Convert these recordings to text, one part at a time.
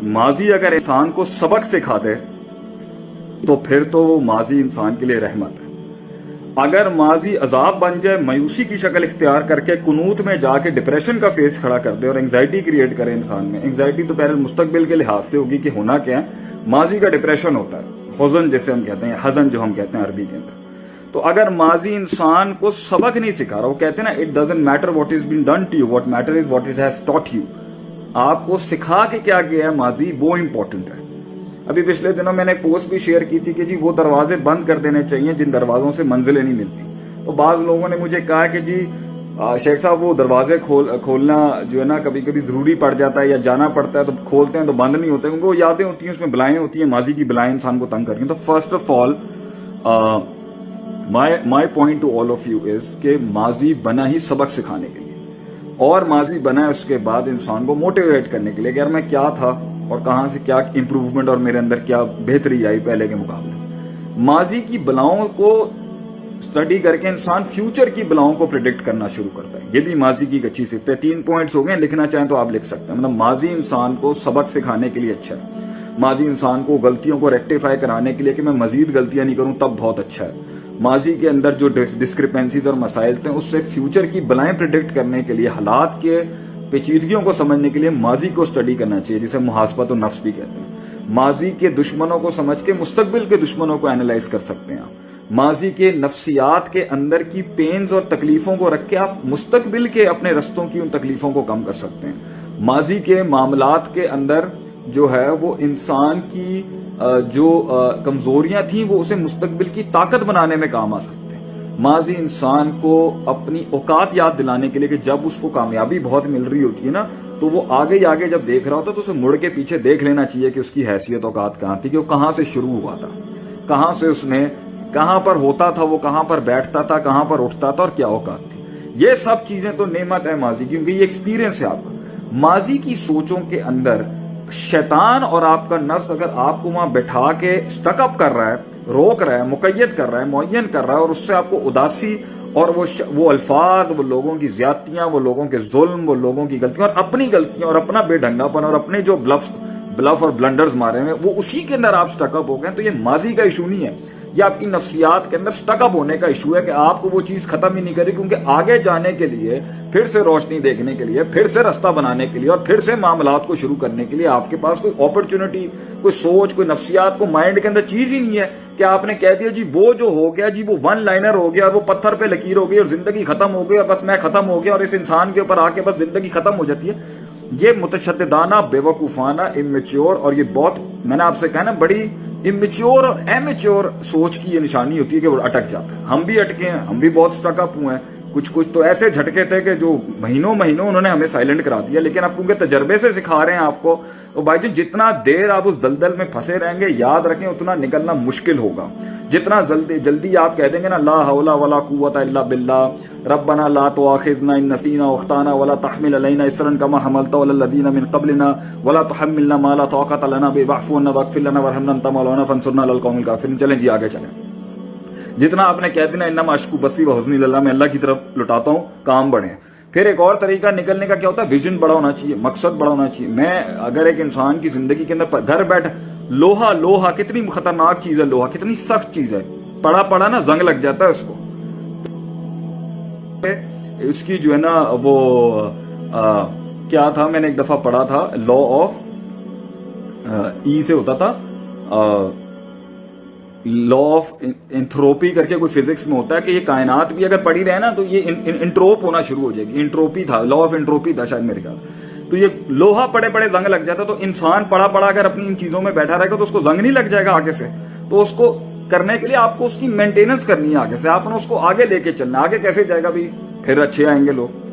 माजी अगर इंसान को सबक सिखा दे तो फिर तो वो माजी इंसान के लिए रहमत है। अगर माजी अजाब बन जाए, मायूसी की शक्ल इख्तियार करके कुनूत में जाके डिप्रेशन का फेस खड़ा कर दे और एंग्जाइटी क्रिएट करे इंसान में। एंग्जाइटी तो पहले मुस्तकबिल के लिहाज से होगी कि होना क्या है। माजी का डिप्रेशन होता है, हुज़न जैसे हम कहते हैं, हज़न जो हम कहते हैं अरबी के अंदर। तो अगर माजी इंसान को सबक नहीं सिखा रहा, वो कहते हैं ना, it doesn't matter what is been done to you, what matter is what it has taught you. आपको सिखा के क्या गया है माजी, वो इंपॉर्टेंट है। अभी पिछले दिनों मैंने एक पोस्ट भी शेयर की थी कि जी वो दरवाजे बंद कर देने चाहिए जिन दरवाजों से मंजिलें नहीं मिलती। तो बाज लोगों ने मुझे कहा कि जी शेख साहब वो दरवाजे खोलना जो है ना कभी कभी जरूरी पड़ जाता है या जाना पड़ता है तो खोलते हैं तो बंद नहीं होते, क्योंकि वो यादें होती हैं, उसमें बलाएं होती हैं, माजी की बलाएं इंसान को तंग करती हैं। तो first of all my point two all of you is कि माजी बना ही सबक सिखाने के लिए, और माजी बना है उसके बाद इंसान को मोटिवेट करने के लिए कि यार मैं क्या था और कहां से क्या इंप्रूवमेंट और मेरे अंदर क्या बेहतरी आई पहले के मुकाबले। माजी की बलाओं को स्टडी करके इंसान फ्यूचर की बलाओं को प्रिडिक्ट करना शुरू करता है। ये भी माजी की एक अच्छी सिफ्त है। 3 पॉइंट्स हो गए, लिखना चाहें तो आप लिख सकते हैं। मतलब माजी इंसान को सबक सिखाने के लिए अच्छा है, माजी इंसान को गलतियों को रेक्टिफाई कराने के लिए कि मैं मजीद गलतियां नहीं करूं तब बहुत अच्छा है। माजी के अंदर जो डिस्क्रिपेंसीज और मसाइल थे उससे फ्यूचर की बलाएं प्रिडिक्ट करने के लिए, हालात के पेचीदगियों को समझने के लिए माजी को स्टडी करना चाहिए, जिसे मुहासबत और नफ्स भी कहते हैं। माजी के दुश्मनों को समझ के मुस्तकबिल के दुश्मनों को एनालाइज कर सकते हैं आप। माजी के नफ्सियात के अंदर की पेन्स और तकलीफों को रख के आप मुस्तकबिल के अपने रस्तों की उन तकलीफों को कम कर सकते हैं। माजी के मामलात के अंदर जो है वो इंसान की जो कमजोरियां थी वो उसे मुस्तकबिल की ताकत बनाने में काम आ सकते हैं। माजी इंसान को अपनी औकात याद दिलाने के लिए कि जब उसको कामयाबी बहुत मिल रही होती है ना तो वो आगे ही आगे जब देख रहा होता है तो उसे मुड़ के पीछे देख लेना चाहिए कि उसकी हैसियत औकात कहां थी, कि वो कहां से शुरू हुआ था, कहां से उसने कहां पर होता था, वो कहां पर बैठता था, कहां पर उठता था और क्या औकात थी। ये सब चीजें तो नेमत है माजी की, क्योंकि ये एक्सपीरियंस है आपका। माजी की सोचों के अंदर शैतान और आपका नफ्स अगर आपको वहां बैठा के स्टकअप कर रहा है, रोक रहा है, मुकय्यद कर रहा है, मुअय्यन कर रहा है, और उससे आपको उदासी और वो अल्फाज, वो लोगों की ज्यादतियां, वो लोगों के जुल्म, वो लोगों की गलतियां और अपनी गलतियां और अपना बेढंगापन और अपने जो ब्लफ और ब्लंडर्स मारे हैं वो उसी के अंदर आप स्टकअप हो गए। तो ये माजी का इशू नहीं है, ये आपकी नफ्सियात के अंदर स्टकअप होने का इशू है कि आपको वो चीज खत्म ही नहीं करी, क्योंकि आगे जाने के लिए, फिर से रोशनी देखने के लिए, फिर से रास्ता बनाने के लिए और फिर से मामलात को शुरू करने के लिए आपके पास कोई अपॉर्चुनिटी, कोई सोच, कोई नफ्सियात को माइंड के अंदर चीज ही नहीं है कि आपने कह दिया जी वो जो हो गया जी वो वन लाइनर हो गया, वो पत्थर पे लकीर हो गई और जिंदगी खत्म हो गई और बस मैं खत्म हो गया और इस इंसान के ऊपर आके बस जिंदगी खत्म हो जाती है। ये मुतशद्दिदाना, बेवकूफाना, इमेच्योर, और ये बहुत, मैंने आपसे कहा ना, बड़ी इमेच्योर और एमेच्योर सोच की ये निशानी होती है कि वो अटक जाता है। हम भी अटके हैं, हम भी बहुत स्टकअप हुए हैं। कुछ तो ऐसे झटके थे कि जो महीनों उन्होंने हमें साइलेंट करा दिया, लेकिन अब उनके तजर्बे से सिखा रहे हैं आपको। तो भाई जी जितना देर आप उस दलदल में फंसे रहेंगे, याद रखें उतना निकलना मुश्किल होगा। जितना जल्दी आप कह देंगे ना ला हौला वला कुव्वता इल्ला बिल्लाह, रब्बना ला तुआखिज़ना इन नसीना व अख्ताना वला तहमिल अलैना इस्रन कमा हमलता अलल लज़ीना मिन क़ब्लिना वला तुहम्मिलना मा ला ताक़ता लना बिही वाफ़ु अन्ना वग़फ़िर लना वरहमना अंता मौलाना फंसुरना अलल क़ौमिल काफ़िरीन। चलें जी आगे चलें। जितना आपने कह दिया इन्नमा अश्कु बसी व हुज़्नी इलल्लाह, मैं अल्लाह की तरफ लुटाता हूं, काम बढ़े। फिर एक और तरीका निकलने का क्या होता है, विजन बड़ा होना चाहिए, मकसद बड़ा होना चाहिए। मैं अगर एक इंसान की जिंदगी के अंदर घर बैठ लोहा कितनी खतरनाक चीज है, लोहा कितनी सख्त चीज है, पड़ा ना जंग लग जाता है उसको। उसकी जो है ना वो क्या था, मैंने एक दफा पढ़ा था, लॉ ऑफ ई से होता था, लॉ ऑफ एंथ्रोपी करके कोई फिजिक्स में होता है कि ये कायनात भी अगर पड़ी रहे ना तो ये इंट्रोप होना शुरू हो जाएगी। इंट्रोपी था, लॉ ऑफ एंट्रोपी था शायद मेरे ख्याल। तो ये लोहा पड़े जंग लग जाता, तो इंसान पड़ा अगर अपनी इन चीजों में बैठा रहेगा तो उसको जंग नहीं लग जाएगा आगे से। तो उसको करने के लिए आपको उसकी मेंटेनेंस करनी है आगे से, आपने उसको आगे लेके चलना। आगे कैसे जाएगा भी, फिर अच्छे आएंगे लोग,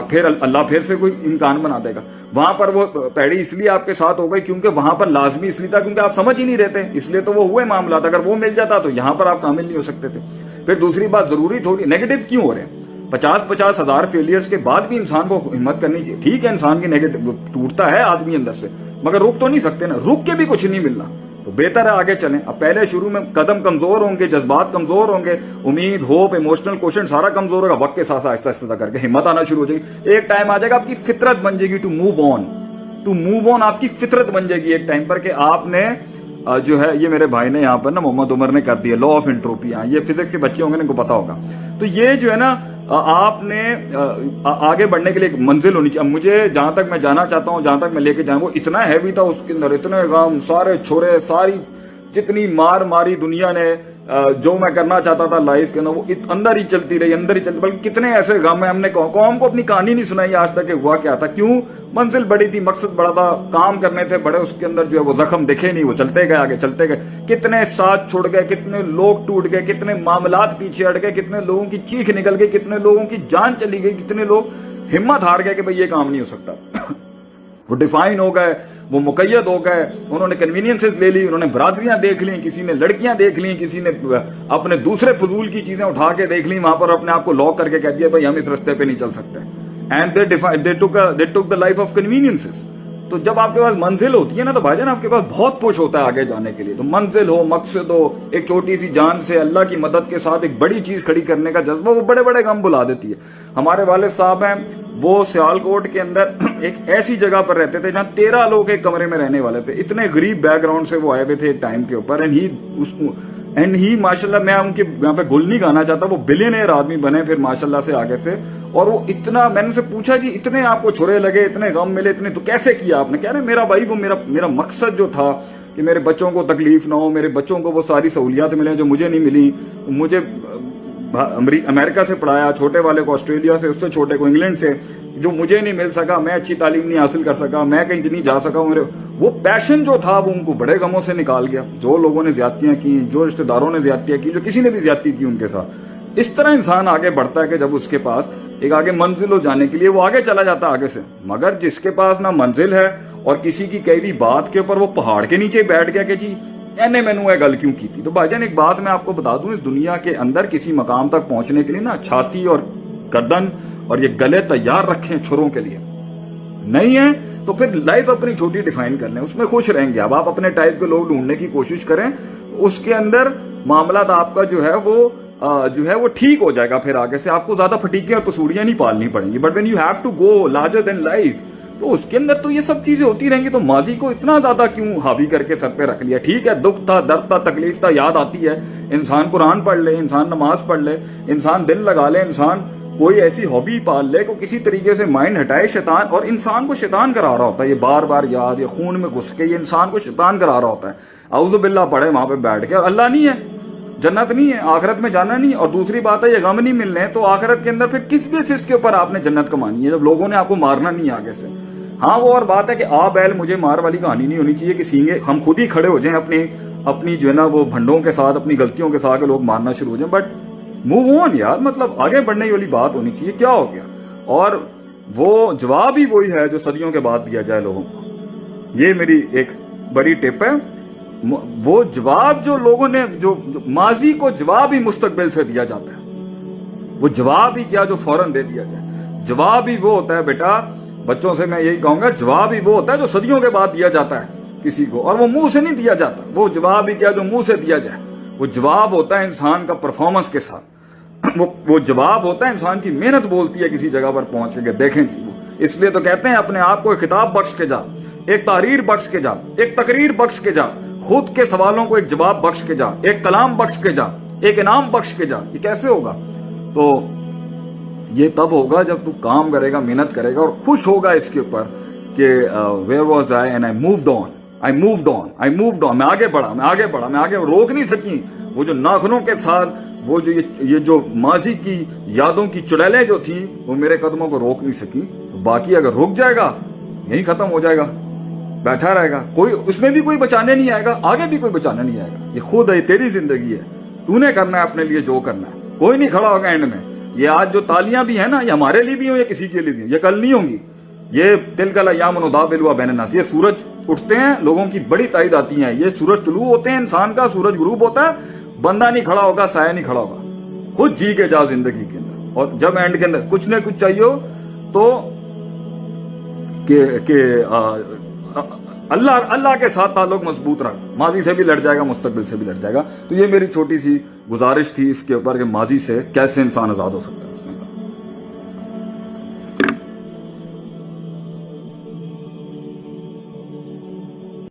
फिर अल्लाह फिर से कोई इम्कान बना देगा। वहां पर वो पैड़ी इसलिए आपके साथ हो गई क्योंकि वहां पर लाजमी इसलिए था क्योंकि आप समझ ही नहीं रहते, इसलिए तो वो हुए मामला। अगर वो मिल जाता तो यहां पर आप कामिल नहीं हो सकते थे। फिर दूसरी बात, जरूरी थोड़ी नेगेटिव क्यों हो रहे हैं, 50 हजार फेलियर्स के बाद भी इंसान को हिम्मत करनी चाहिए। ठीक है, इंसान की नेगेटिव टूटता है आदमी अंदर से, मगर रुक तो नहीं सकते ना, रुक के भी कुछ नहीं मिलना। तो बेहतर है आगे चलें। अब पहले शुरू में कदम कमजोर होंगे, जज्बात कमजोर होंगे, उम्मीद, होप, इमोशनल क्वेश्चन सारा कमजोर होगा। वक्त के साथ आहिस्ता आहिस्ता करके हिम्मत आना शुरू हो जाएगी। एक टाइम आ जाएगा आपकी फितरत बन जाएगी to move on, to move on आपकी फितरत बन जाएगी एक टाइम पर कि आपने जो है, ये मेरे भाई ने यहाँ पर ना मोहम्मद उमर ने कर दिया लॉ ऑफ एंट्रोपी, ये फिजिक्स के बच्चे होंगे इनको पता होगा। तो ये जो है ना आपने आगे बढ़ने के लिए एक मंजिल होनी चाहिए। अब मुझे जहां तक मैं जाना चाहता हूं, जहां तक मैं लेके जाऊं, वो इतना हैवी था उसके अंदर, इतने गम, सारे छोरे, सारी जितनी मार मारी दुनिया ने, जो मैं करना चाहता था लाइफ के अंदर वो अंदर ही चलती रही, अंदर ही चलती। बल्कि कितने ऐसे गम है, हमने कौम को अपनी कहानी नहीं सुनाई आज तक कि हुआ क्या था, क्यों। मंजिल बड़ी थी, मकसद बड़ा था, काम करने थे बड़े, उसके अंदर जो है वो जख्म दिखे नहीं, वो चलते गए आगे, चलते गए। कितने साथ छोड़ गए, कितने लोग टूट गए, कितने मामलात पीछे हट गए, कितने लोगों की चीख निकल गई, कितने लोगों की जान चली गई, कितने लोग हिम्मत हार गए कि भाई ये काम नहीं हो सकता। वो डिफाइन हो गए, वो मुकैयद हो गए, उन्होंने कन्वीनियंसेस ले ली, उन्होंने बरादरियां देख ली, किसी ने लड़कियां देख ली, किसी ने अपने दूसरे फजूल की चीजें उठा के देख ली, वहां पर अपने आप को लॉक करके कह दिया भाई हम इस रास्ते पे नहीं चल सकते। And they took the life of conveniences. तो जब आपके पास मंजिल होती है ना तो भाईजान आपके पास बहुत पुश होता है आगे जाने के लिए। तो मंजिल हो, मकसद हो, एक छोटी सी जान से अल्लाह की मदद के साथ एक बड़ी चीज खड़ी करने का जज्बा, वो बड़े बड़े गम बुला देती है। हमारे वालिद साहब हैं, वो सियालकोट के अंदर एक ऐसी जगह पर रहते थे जहां 13 लोग एक कमरे में रहने वाले थे। इतने गरीब बैकग्राउंड से वो आए हुए थे एक टाइम के ऊपर। एंड ही माशाल्लाह, मैं उनके यहाँ पे गुल नहीं गाना चाहता, वो बिलियनियर आदमी बने फिर माशाल्लाह से आगे से। और वो इतना, मैंने उनसे पूछा कि इतने आपको छुरे लगे, इतने गम मिले, इतने तो कैसे किया आपने। कह रहे मेरा भाई वो मेरा मकसद जो था कि मेरे बच्चों को तकलीफ ना हो, मेरे बच्चों को वो सारी सहूलियात मिले जो मुझे नहीं मिली। मुझे अमेरिका से पढ़ाया, छोटे वाले को ऑस्ट्रेलिया से, उससे छोटे को इंग्लैंड से, जो मुझे नहीं मिल सका, मैं अच्छी तालीम नहीं हासिल कर सका, मैं कहीं नहीं जा सका, मेरे वो पैशन जो था वो उनको बड़े गमों से निकाल गया। जो लोगों ने ज्यादतियां की, जो रिश्तेदारों ने ज्यादतियां की, जो किसी ने भी ज्यादती की उनके साथ। इस तरह इंसान आगे बढ़ता है कि जब उसके पास एक आगे मंजिल हो जाने के लिए वो आगे चला जाता है आगे से। मगर जिसके पास ना मंजिल है और किसी की कई भी बात के ऊपर वो पहाड़ के नीचे बैठ गया कि जी एने मैनू गल क्यों की थी। तो भाईजान एक बात मैं आपको बता दूं, इस दुनिया के अंदर किसी मकाम तक पहुंचने के लिए ना छाती और गर्दन और ये गले तैयार रखें छुरों के लिए। नहीं है तो फिर लाइफ अपनी छोटी डिफाइन कर लें, उसमें खुश रहेंगे। अब आप अपने टाइप के लोग ढूंढने की कोशिश करें, उसके अंदर मामला आपका जो है वो ठीक हो जाएगा। फिर आगे से आपको ज्यादा फटीकें और पसूड़ियां नहीं पालनी पड़ेंगी। But when you have to go larger than life, तो उसके अंदर तो ये सब चीजें होती रहेंगी। तो माजी को इतना ज्यादा क्यों हावी करके सर पे रख लिया। ठीक है, दुख था, दर्द था, तकलीफ था, याद आती है। इंसान कुरान पढ़ ले, इंसान नमाज पढ़ ले, इंसान दिल लगा ले, इंसान कोई ऐसी हॉबी पाल ले को किसी तरीके से माइंड हटाए शैतान। और इंसान को शैतान करा रहा होता है ये बार बार याद, ये खून में घुस के ये इंसान को शैतान करा रहा होता है। औज़ु बिल्लाह पढ़े वहां पे बैठ के, और अल्लाह नहीं है, जन्नत नहीं है, आखिरत में जाना नहीं। और दूसरी बात है ये गम नहीं मिलने, तो आखिरत के अंदर फिर किस बेसिस के ऊपर आपने जन्नत कमानी है जब लोगों ने आपको मारना नहीं आगे से। हाँ, वो और बात है कि आ बैल मुझे मार वाली कहानी नहीं होनी चाहिए कि सींगे हम खुद ही खड़े हो जाएं अपनी जो है ना वो भंडों के साथ, अपनी गलतियों के साथ लोग मारना शुरू हो जाएं। बट मूव ऑन यार, मतलब आगे बढ़ने वाली बात होनी चाहिए। क्या हो गया? और वो जवाब ही वही है जो सदियों के बाद दिया जाए लोगों को। ये मेरी एक बड़ी टिप है। वो जवाब जो लोगों ने जो माजी को जवाब ही मुस्तकबिल से दिया जाता है, वो जवाब ही क्या जो फौरन दे दिया जाए। जवाब ही वो होता है बेटा, बच्चों से मैं यही कहूंगा, जवाब ही वो होता है जो सदियों के बाद दिया जाता है किसी को, और वो मुंह से नहीं दिया जाता। वो जवाब ही क्या जो मुंह से दिया जाए। वो जवाब होता है इंसान का परफॉर्मेंस के साथ। वो जवाब होता है इंसान की मेहनत बोलती है किसी जगह पर पहुंच के, देखें जी वो। इसलिए तो कहते हैं अपने आप को एक खिताब बख्श के जा, एक तारीर बख्श के जा, एक तकरीर बख्श के जा, खुद के सवालों को एक जवाब बख्श के जा, एक कलाम बख्श के जा, एक इनाम बख्श के जा। ये कैसे होगा? तो ये तब होगा जब तू काम करेगा, मेहनत करेगा और खुश होगा इसके ऊपर कि where was I and I moved on, I moved on, I moved on. मैं आगे बढ़ा, मैं आगे बढ़ा, मैं आगे रोक नहीं सकी। वो जो नाखूनों के साथ वो जो ये जो माजी की यादों की चुड़ैलें जो थी वो मेरे कदमों को रोक नहीं सकी। तो बाकी अगर रुक जाएगा यही खत्म हो जाएगा, बैठा रहेगा, कोई उसमें भी कोई बचाने नहीं आएगा, आगे भी कोई बचाने नहीं आएगा। ये खुद है, तेरी जिंदगी है, तूने करना है अपने लिए जो करना है। कोई नहीं खड़ा होगा एंड में। ये आज जो तालियां भी है ना, ये हमारे लिए भी हो या किसी के लिए भी हो, ये कल नहीं होंगी। ये तिलकल अय्याम नुदाविलुहा बैन अन्नास, ये सूरज उठते हैं, लोगों की बड़ी ताईद आती है। ये सूरज तुलू होते हैं, इंसान का सूरज गुरूब होता है। बंदा नहीं खड़ा होगा, साया नहीं खड़ा होगा। खुद जी के जा जिंदगी के अंदर, और जब एंड के अंदर कुछ न कुछ चाहिए हो तो अल्लाह के साथ ताल्लुक मजबूत रख। माजी से भी लड़ जाएगा, मुस्तकबिल से भी लड़ जाएगा। तो ये मेरी छोटी सी गुजारिश थी इसके ऊपर कि माजी से कैसे इंसान आजाद हो सकता है।